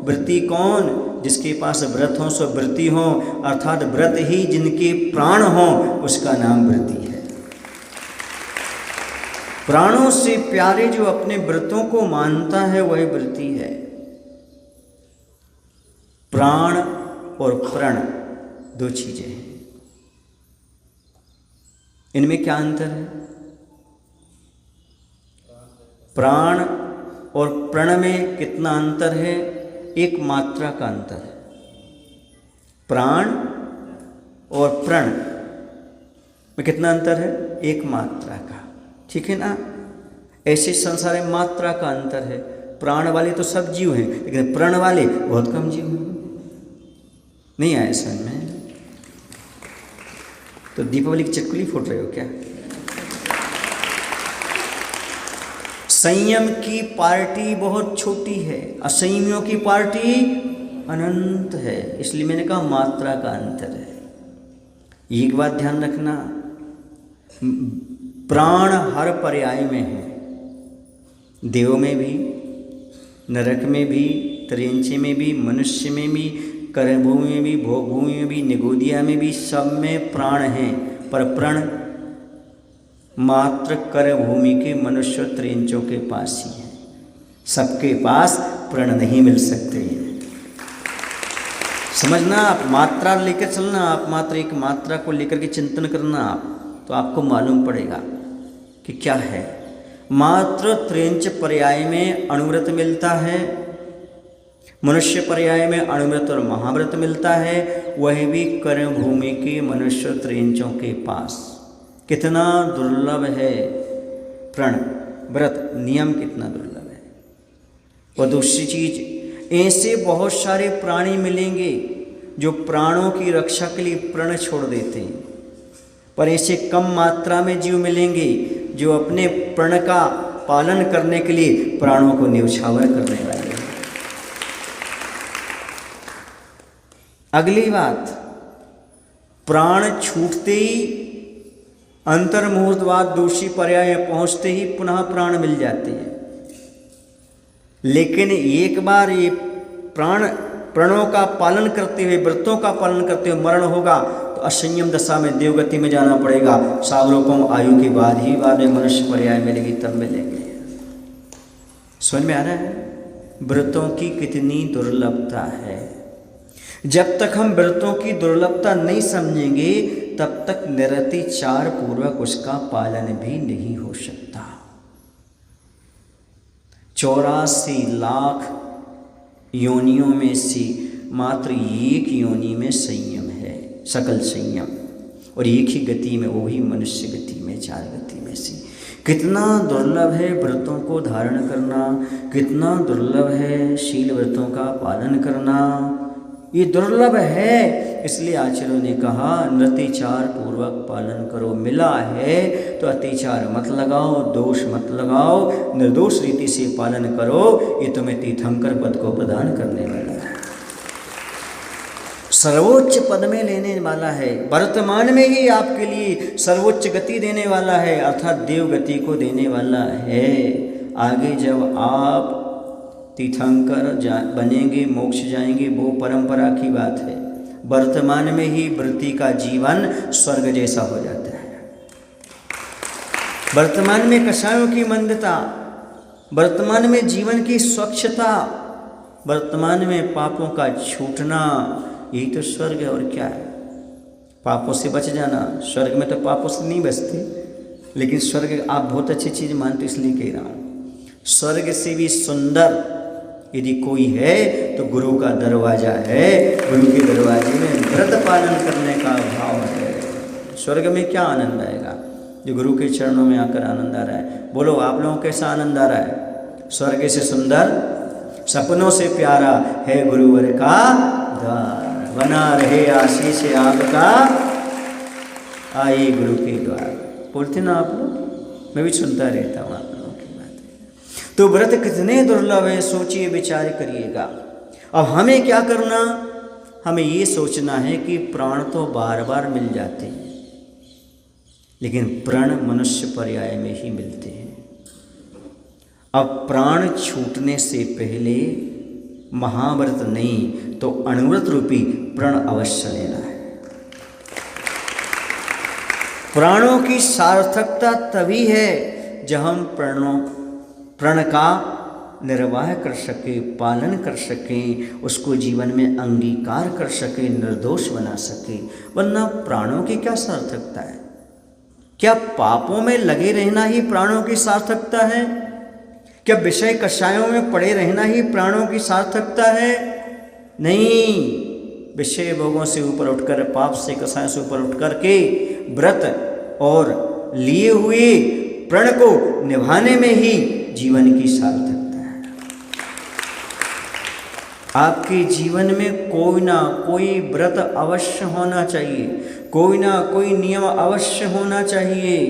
व्रती कौन? जिसके पास व्रत हो सो व्रती हो, अर्थात व्रत ही जिनके प्राण हो उसका नाम व्रती है। प्राणों से प्यारे जो अपने व्रतों को मानता है वही व्रती है। प्राण और प्रण दो चीजें हैं, इनमें क्या अंतर है? प्राण और प्रण में कितना अंतर है? एक मात्रा का अंतर है। प्राण और प्रण में कितना अंतर है? एक मात्रा का, ठीक है ना। ऐसे संसार में मात्रा का अंतर है। प्राण वाले तो सब जीव हैं, लेकिन प्रण वाले बहुत कम जीव हैं। नहीं आए समझ में? तो दीपावली की चटकुली फूट रहे हो क्या? संयम की पार्टी बहुत छोटी है, असंयमियों की पार्टी अनंत है। इसलिए मैंने कहा मात्रा का अंतर है। एक बात ध्यान रखना, प्राण हर पर्याय में है, देव में भी, नरक में भी, त्रियंचे में भी, मनुष्य में भी, कर्मभूमि में भी, भोगभूमि में भी, निगोदिया में भी, सब में प्राण हैं। पर प्रण मात्र कर भूमि के मनुष्य त्रियंचों के पास ही है, सबके पास प्रण नहीं मिल सकते हैं। समझना, आप मात्रा लेकर चलना, आप मात्र एक मात्रा को लेकर के चिंतन करना आप, तो आपको मालूम पड़ेगा कि क्या है। मात्र त्रियंच पर्याय में अणुव्रत मिलता है, मनुष्य पर्याय में अणुव्रत और महाव्रत मिलता है, वह भी कर्म भूमि के मनुष्य त्रियंचों के पास। कितना दुर्लभ है प्रण व्रत, नियम कितना दुर्लभ है। और दूसरी चीज, ऐसे बहुत सारे प्राणी मिलेंगे जो प्राणों की रक्षा के लिए प्रण छोड़ देते हैं, पर ऐसे कम मात्रा में जीव मिलेंगे जो अपने प्रण का पालन करने के लिए प्राणों को न्यौछावर करने वाले हैं। अगली बात, प्राण छूटते ही अंतर्मुहूर्तवाद दूसरी पर्याय पहुंचते ही पुनः प्राण मिल जाते हैं। लेकिन एक बार ये प्रणों का पालन करते हुए, व्रतों का पालन करते हुए मरण होगा तो असंयम दशा में देवगति में जाना पड़ेगा। सावरोपम आयु के बाद ही बाद में मनुष्य पर्याय मिलेगी, तब मिलेंगे। समझ में आ रहा है व्रतों की कितनी दुर्लभता है। जब तक हम व्रतों की दुर्लभता नहीं समझेंगे तब तक निरतिचार पूर्वक उसका पालन भी नहीं हो सकता। 84 लाख योनियों में से मात्र एक योनि में संयम है, सकल संयम, और एक ही गति में, वो भी मनुष्य गति में, 4 गति में से। कितना दुर्लभ है व्रतों को धारण करना, कितना दुर्लभ है शील व्रतों का पालन करना। ये दुर्लभ है, इसलिए आचार्यों ने कहा नृतिचार पूर्वक पालन करो। मिला है तो अतिचार मत लगाओ, दोष मत लगाओ, निर्दोष रीति से पालन करो। ये तुम्हें तीर्थंकर पद को प्रदान करने वाला है, सर्वोच्च पद में लेने वाला है, वर्तमान में ही आपके लिए सर्वोच्च गति देने वाला है, अर्थात देव गति को देने वाला है। आगे जब आप तीर्थंकर बनेंगे, मोक्ष जाएंगे, वो परंपरा की बात है। वर्तमान में ही व्रती का जीवन स्वर्ग जैसा हो जाता है। वर्तमान में कषायों की मंदता, वर्तमान में जीवन की स्वच्छता, वर्तमान में पापों का छूटना, यही तो स्वर्ग है। और क्या है? पापों से बच जाना। स्वर्ग में तो पापों से नहीं बचते, लेकिन स्वर्ग आप बहुत अच्छी चीज़ मानते, इसलिए कह रहा हूँ। स्वर्ग से भी सुंदर यदि कोई है तो गुरु का दरवाजा है। गुरु के दरवाजे में व्रत पालन करने का भाव है। स्वर्ग में क्या आनंद आएगा? जो गुरु के चरणों में आकर आनंद आ रहा है। बोलो आप लोगों को कैसा आनंद आ रहा है? स्वर्ग से सुंदर, सपनों से प्यारा है गुरुवर का द्वार, बना रहे आशीष आपका आइए गुरु के द्वार। बोलते ना आप लोग, मैं भी सुनता रहता हूँ आप लोगों की बातें। तो व्रत कितने दुर्लभ है, सोचिए, विचार करिएगा। अब हमें क्या करना? हमें ये सोचना है कि प्राण तो बार बार मिल जाते हैं, लेकिन प्राण मनुष्य पर्याय में ही मिलते हैं। अब प्राण छूटने से पहले महाव्रत नहीं तो अणुव्रत रूपी प्रण अवश्य लेना है। प्राणों की सार्थकता तभी है जब हम प्रण का निर्वाह कर सके, पालन कर सके, उसको जीवन में अंगीकार कर सके, निर्दोष बना सके। वरना प्राणों की क्या सार्थकता है? क्या पापों में लगे रहना ही प्राणों की सार्थकता है? क्या विषय कषायों में पड़े रहना ही प्राणों की सार्थकता है? नहीं। विषय भोगों से ऊपर उठकर, पाप से कषायों से ऊपर उठ करके व्रत और लिए हुए प्रण को निभाने में ही जीवन की सार्थकता है। आपके जीवन में कोई ना कोई व्रत अवश्य होना चाहिए, कोई ना कोई नियम अवश्य होना चाहिए।